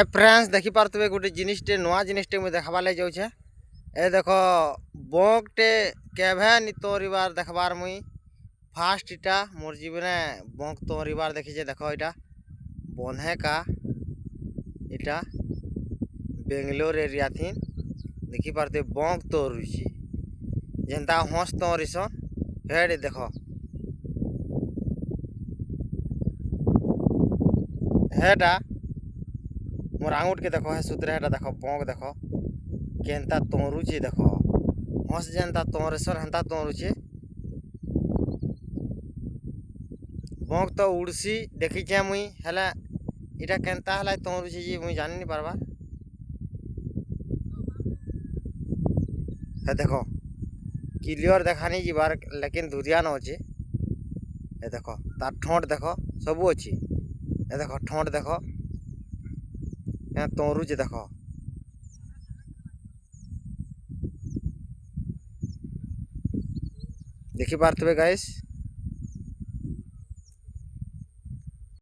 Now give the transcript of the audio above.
Friends देखी पारे गोटे जिनिसटे नुआ जिनिसटे मुझे देखबार लगे जाऊे। ए देख बंकटे केभे नी तोहरिबार देखबार मुई फास्ट इटा मोर जीवने बंक तोहरिबार देखीचे। देख इटा बन्हे का इटा बेंगलोर एरिया थी देखी पारे बंक तोहरुची जेनता हंस तोहरिसन हेड देख हेटा मोर आंगुट के देखो है सूत्र हेटा देख बंक देख केनता तोहरुची देख हंस जेनता तोहरेसन हेन्ता तोहरुचे। बंक तो उड़सी देखीचे मुई हेला इटा केनता हेला तोहरुची जी मुई जानी नी पारबा। हे देखो क्लियर देखानी जीवार लेकिन धुरिया न अच्छे। ए देख तार ठोंट देख सबू अच्छी। ए देख ठोंट देख तोहरुचे देख देखी पारे गाइस।